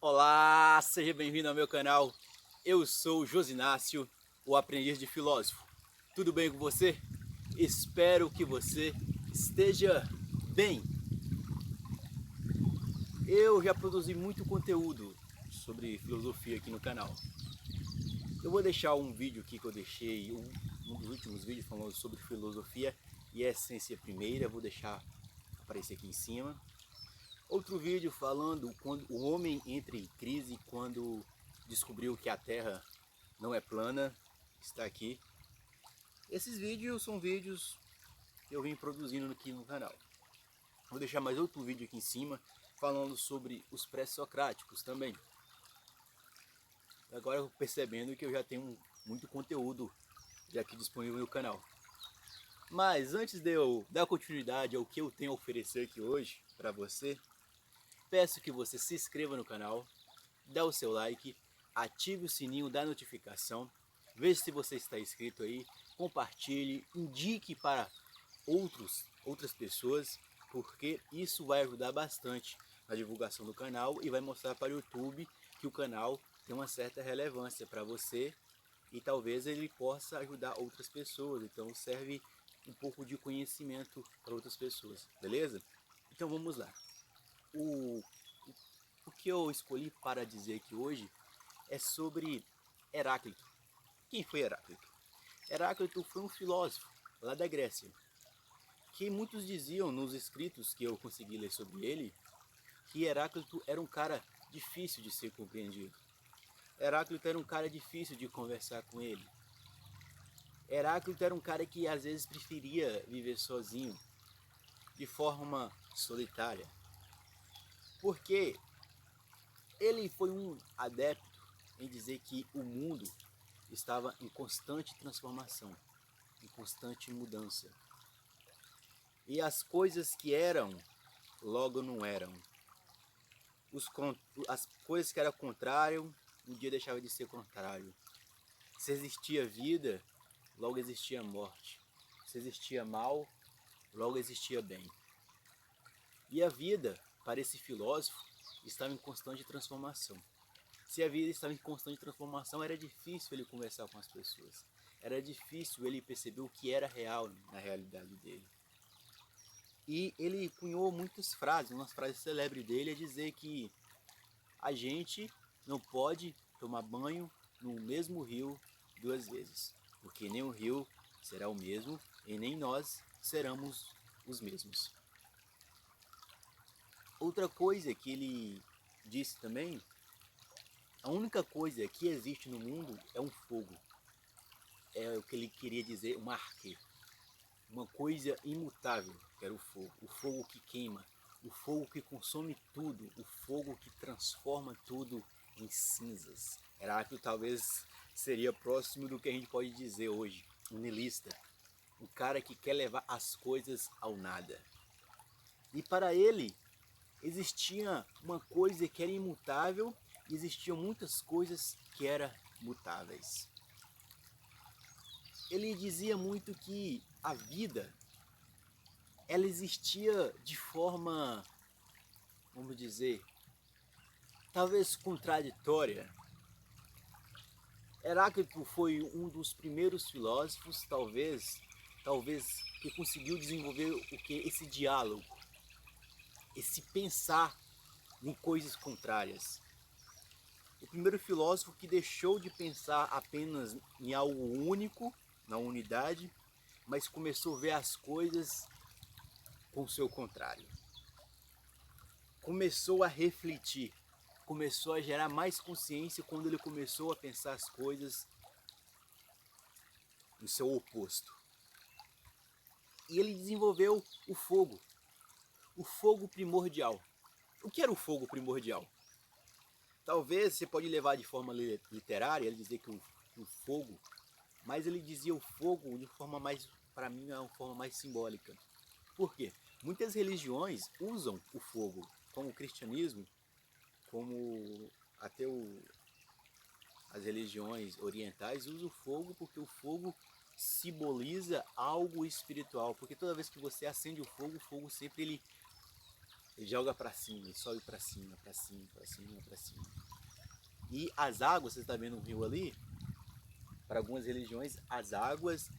Olá, seja bem-vindo ao meu canal. Eu sou o Josinácio, o aprendiz de filósofo. Tudo bem com você? Espero que você esteja bem. Eu já produzi muito conteúdo sobre filosofia aqui no canal. Eu vou deixar um vídeo aqui que eu deixei, um dos últimos vídeos falando sobre filosofia e essência primeira, vou deixar aparecer aqui em cima. Outro vídeo falando quando o homem entra em crise quando descobriu que a Terra não é plana, está aqui. Esses vídeos são vídeos que eu vim produzindo aqui no canal. Vou deixar mais outro vídeo aqui em cima falando sobre os pré-socráticos também. Agora eu percebendo que eu já tenho muito conteúdo já aqui disponível no canal. Mas antes de eu dar continuidade ao que eu tenho a oferecer aqui hoje para você, peço que você se inscreva no canal, dê o seu like, ative o sininho da notificação, veja se você está inscrito aí, compartilhe, indique para outras pessoas, porque isso vai ajudar bastante na divulgação do canal e vai mostrar para o YouTube que o canal tem uma certa relevância para você e talvez ele possa ajudar outras pessoas, então serve um pouco de conhecimento para outras pessoas, beleza? Então vamos lá. O, o que eu escolhi para dizer aqui hoje é sobre Heráclito. Quem foi Heráclito? Heráclito foi um filósofo lá da Grécia, que muitos diziam nos escritos que eu consegui ler sobre ele, que Heráclito era um cara difícil de ser compreendido. Heráclito era um cara difícil de conversar com ele. Heráclito era um cara que às vezes preferia viver sozinho, de forma solitária, porque ele foi um adepto em dizer que o mundo estava em constante transformação, em constante mudança. E as coisas que eram, logo não eram. As coisas que eram contrário, um dia deixava de ser contrário. Se existia vida, logo existia morte. Se existia mal, logo existia bem. E a vida, para esse filósofo, estava em constante transformação. Se a vida estava em constante transformação, era difícil ele conversar com as pessoas. Era difícil ele perceber o que era real na realidade dele. E ele cunhou muitas frases. Uma frase célebre dele é dizer que a gente não pode tomar banho no mesmo rio duas vezes, porque nem o rio será o mesmo e nem nós seremos os mesmos. Outra coisa que ele disse também, a única coisa que existe no mundo é um fogo. É o que ele queria dizer, um arque. Uma coisa imutável, que era o fogo que queima, o fogo que consome tudo, o fogo que transforma tudo em cinzas. Heráclito talvez seria próximo do que a gente pode dizer hoje, um niilista, um cara que quer levar as coisas ao nada. E para ele existia uma coisa que era imutável e existiam muitas coisas que eram mutáveis. Ele dizia muito que a vida ela existia de forma, vamos dizer, talvez contraditória. Heráclito foi um dos primeiros filósofos, talvez que conseguiu desenvolver o que esse diálogo, esse pensar em coisas contrárias. O primeiro filósofo que deixou de pensar apenas em algo único, na unidade, mas começou a ver as coisas com o seu contrário. Começou a refletir, começou a gerar mais consciência quando ele começou a pensar as coisas no seu oposto. E ele desenvolveu o fogo primordial. O que era o fogo primordial? Talvez você pode levar de forma literária, ele dizer que o fogo, mas ele dizia o fogo de forma mais, para mim, é uma forma mais simbólica. Por quê? Muitas religiões usam o fogo, como o cristianismo, como até as religiões orientais usam o fogo porque o fogo simboliza algo espiritual. Porque toda vez que você acende o fogo sempre ele Ele joga para cima, ele sobe para cima, para cima, para cima, para cima. E as águas, você está vendo um rio ali? Para algumas religiões, as águas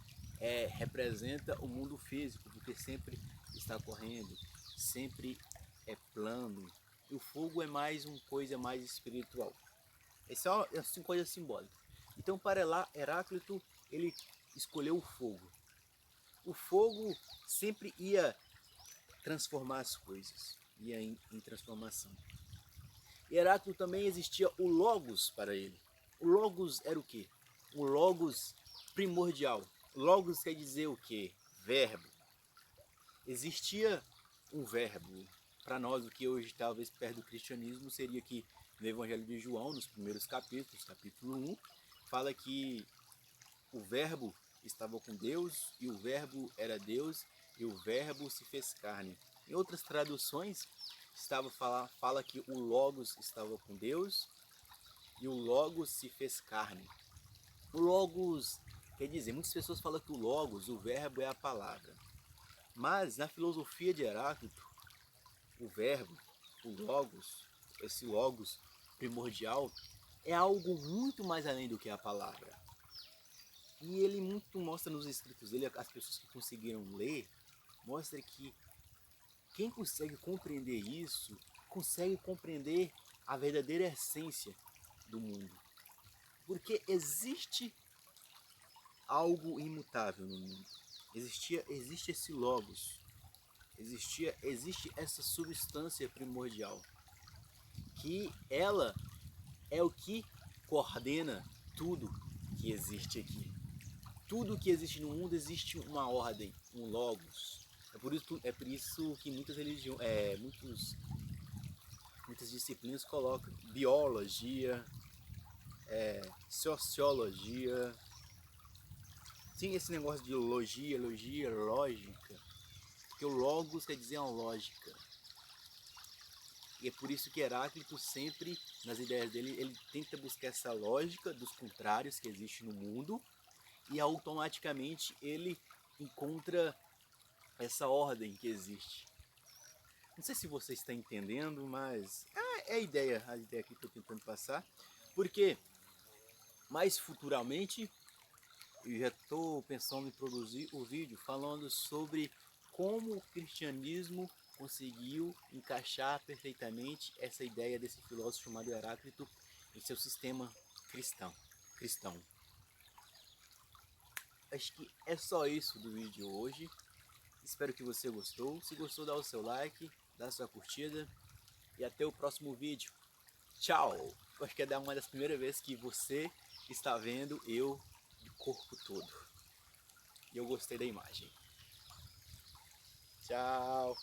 representa o mundo físico, porque sempre está correndo, sempre é plano. E o fogo é mais uma coisa mais espiritual. Essa é uma coisa simbólica. Então, para Heráclito, ele escolheu o fogo. O fogo sempre ia transformar as coisas, ia em transformação. E Heráclito também existia o Logos para ele. O Logos era o quê? O Logos primordial. Logos quer dizer o quê? Verbo. Existia um verbo. Para nós, o que hoje talvez perto do cristianismo seria que no Evangelho de João, nos primeiros capítulos, capítulo 1, fala que o verbo estava com Deus e o verbo era Deus e o verbo se fez carne. Em outras traduções, fala que o Logos estava com Deus e o Logos se fez carne. O Logos, quer dizer, muitas pessoas falam que o Logos, o verbo é a palavra. Mas na filosofia de Heráclito, o verbo, o Logos, esse Logos primordial, é algo muito mais além do que a palavra. E ele muito mostra nos escritos dele, as pessoas que conseguiram ler, mostra que quem consegue compreender isso, consegue compreender a verdadeira essência do mundo. Porque existe algo imutável no mundo. Existe esse Logos. Existe essa substância primordial. Que ela é o que coordena tudo que existe aqui. Tudo que existe no mundo existe uma ordem, um Logos. É por isso que muitas religiões, muitas disciplinas colocam biologia, sociologia. Sim, esse negócio de logia, lógica. Porque o Logos quer dizer uma lógica. E é por isso que Heráclito sempre, nas ideias dele, ele tenta buscar essa lógica dos contrários que existe no mundo e automaticamente ele encontra essa ordem que existe. Não sei se você está entendendo, mas é a ideia que eu estou tentando passar. Porque mais futuramente eu já estou pensando em produzir o vídeo falando sobre como o cristianismo conseguiu encaixar perfeitamente essa ideia desse filósofo chamado Heráclito em seu sistema cristão. Acho que é só isso do vídeo hoje. Espero que você gostou. Se gostou, dá o seu like, dá a sua curtida e até o próximo vídeo. Tchau! Acho que é uma das primeiras vezes que você está vendo eu de corpo todo. E eu gostei da imagem. Tchau!